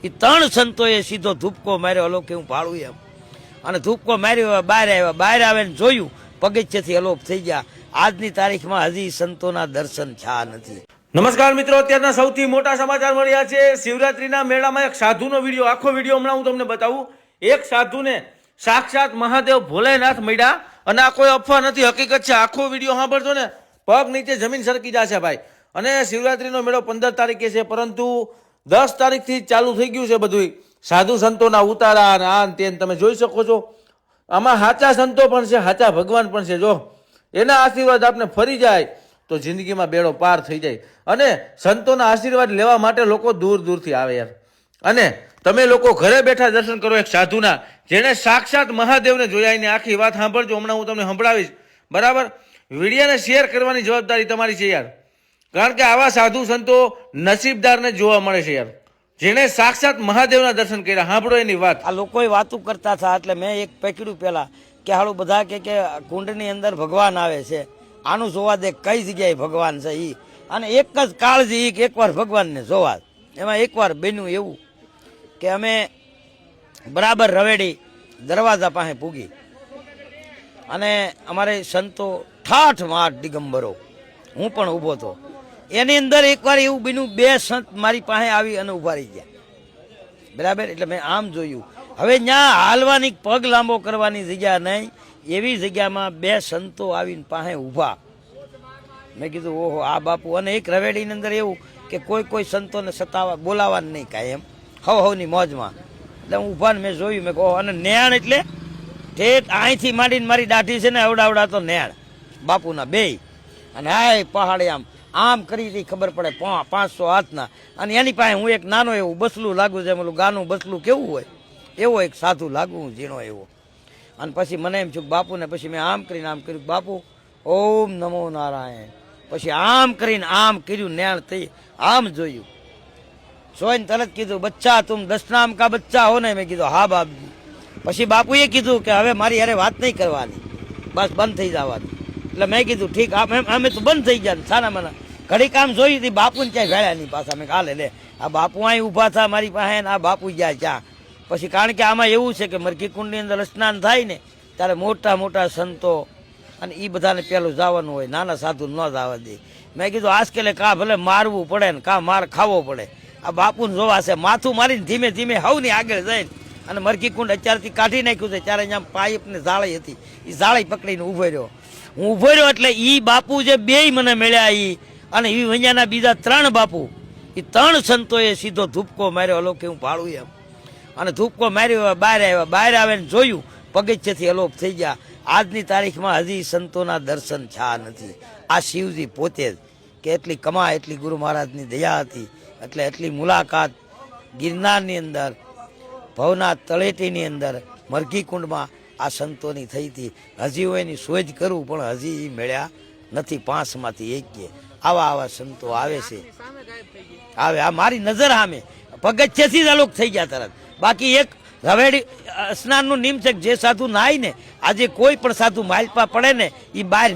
એ 3 સંતોએ સીધો ધૂપકો માર્યો, હલો કે હું ભાળું એમ. અને ધૂપકો માર્યો, બહાર આવ્યા, બહાર આવે ને જોયું પગથિયેથી અલોપ થઈ ગયા. આજની તારીખમાં હજી સંતોના દર્શન થયા નથી. નમસ્કાર મિત્રો, અત્યારના સૌથી મોટા સમાચાર મળ્યા છે. શિવરાત્રીના મેળામાં એક સાધુનો વિડીયો, આખો વિડીયો હમણાં હું તમને બતાવું. એક સાધુને સાક્ષાત મહાદેવ ભોલેનાથ મળ્યા, અને આ કોઈ અફવા નથી, હકીકત છે. આખો વિડીયો સાંભળજો ને પગ નીચે જમીન સરકી જશે ભાઈ. અને શિવરાત્રીનો મેળો 15 તારીખે છે, પરંતુ 10 તારીખથી ચાલુ થઈ ગયું છે બધું. સાધુ સંતોના ઉતારા અને આ તે તમે જોઈ શકો છો. આમાં સાચા સંતો પણ છે, સાચા ભગવાન પણ છે. જો એના આશીર્વાદ આપને ફરી જાય તો જિંદગીમાં બેડો પાર થઈ જાય. અને સંતોના આશીર્વાદ લેવા માટે લોકો દૂર દૂરથી આવે યાર. અને તમે લોકો ઘરે બેઠા દર્શન કરો એક સાધુના, જેને સાક્ષાત મહાદેવને જોયા. એની આખી વાત સાંભળજો, હમણાં હું તમને સંભળાવીશ, બરાબર? વિડીયોને શેર કરવાની જવાબદારી તમારી છે યાર, કારણ કે આવા સાધુ સંતો નસીબદારને જોવા મળે છે યાર, જેને સાક્ષાત મહાદેવના દર્શન કર્યા. સાંભળો એની વાત. આ લોકોએ વાતું કરતા હતા એટલે મેં એક પકડ્યું પેલા કે હાલું બધા કે કુંડની અંદર ભગવાન આવે છે, આનું જોવા દે કઈ જગ્યાએ ભગવાન છે ઈ. અને એક જ કાળજી કે એકવાર ભગવાનને જોવા. એમાં એકવાર બન્યું એવું કે અમે બરાબર રવેડી દરવાજા પાસે પૂગી, અને અમારે સંતો ઠાઠ માઠ દિગંબરો, હું પણ ઊભો હતો. એની અંદર એકવાર એવું બન્યું, 2 સંત મારી પાસે આવી અને ઊભા રહી ગયા, બરાબર? એટલે મેં આમ જોયું. હવે ત્યાં હાલવાની, પગ લાંબો કરવાની જગ્યા નહીં, એવી જગ્યામાં 2 સંતો આવીને પાસે ઊભા. મેં કીધું ઓહો આ બાપુ. અને એક રવેડીની અંદર એવું કે કોઈ સંતોને સતાવા બોલાવવાનું નહીં કાંઈ, એમ હવની મોજમાં. એટલે હું ઊભા ને મેં જોયું, મેં કહો. અને નેણ એટલે ઠેઠ અહીંથી માંડીને મારી દાઢી છે ને અવડાવડા તો નેણ બાપુના 2. અને હાય પહાડે આમ કરી ખબર પડે 500 હાથના. અને એની પાસે હું એક નાનો એવું બસલું લાગુ છે, ઓલું ગાનું બસલું કેવું હોય એવો એક સાધુ લાગુ, હું ઝીણો એવો. અને પછી મને એમ થયું બાપુને, પછી મેં આમ કરીને આમ કર્યું, બાપુ ઓમ નમો નારાયણ. પછી આમ કરીને આમ કર્યું, નેણ થઈ આમ જોયું, જોઈને તરત કીધું બચ્ચા તુમ 10 નામ કા બચ્ચા હો ને? મેં કીધું હા બાપજી. પછી બાપુએ કીધું કે હવે મારી યારે વાત નહીં કરવાની, બસ બંધ થઈ જવાની. એટલે મેં કીધું ઠીક. અમે તો બંધ થઈ ગયા સાના મને. ઘડી કામ જોઈ હતી, બાપુને ક્યાંય ભેળ્યા નહીં પાછા. મેં કાલે લે આ બાપુ અહીં ઊભા થા મારી પાસે, ને આ બાપુ ગયા ક્યાં. પછી કારણ કે આમાં એવું છે કે મરઘી કુંડની અંદર સ્નાન થાય ને ત્યારે મોટા મોટા સંતો અને એ બધાને પેલું જવાનું હોય, નાના સાધુ ન જવા દે. મેં કીધું આજકાલે કા ભલે મારવું પડે ને કા માર ખાવો પડે, આ બાપુને જોવા છે. માથું મારીને ધીમે ધીમે હવની આગળ જઈને અને મરઘી કુંડ અત્યારથી કાઢી નાખ્યું છે. ત્યારે અહીંયા પાઇપ ને જાળી હતી, એ જાળી પકડીને ઊભો રહ્યો. હું ઊભો રહ્યો એટલે એ બાપુ જે 2 મને મળ્યા, એ અને એ અહીંયાના બીજા 3 બાપુ, એ 3 સંતોએ સીધો ધૂપકો માર્યો, હલો કે હું ભાળું એમ. અને ધૂપકો માર્યો, બહાર આવ્યા, બહાર આવે ને જોયું પગથિયેથી અલોપ થઈ ગયા. આજની તારીખમાં હજી સંતોના દર્શન થયા નથી. આ શિવજી પોતે જ કે એટલી કમા, એટલી ગુરુ મહારાજની દયા હતી, એટલે એટલી મુલાકાત ગિરનારની અંદર, ભવનાથ તળેટીની અંદર, મરઘી કુંડમાં આ સંતોની થઈ હતી. હજી હું એની શોધ કરું પણ હજી મળ્યા નથી. 5 માંથી 1 આવા સંતો આવે છે, આવે. આ મારી નજર સામે પગથિયેથી જ અલોપ થઈ ગયા તરત. બાકી એક રવેડી સ્નાનનું નિયમ છે કે જે સાધુ નાય ને, આજે કોઈ પણ સાધુ માલપા પડે ને એ બહાર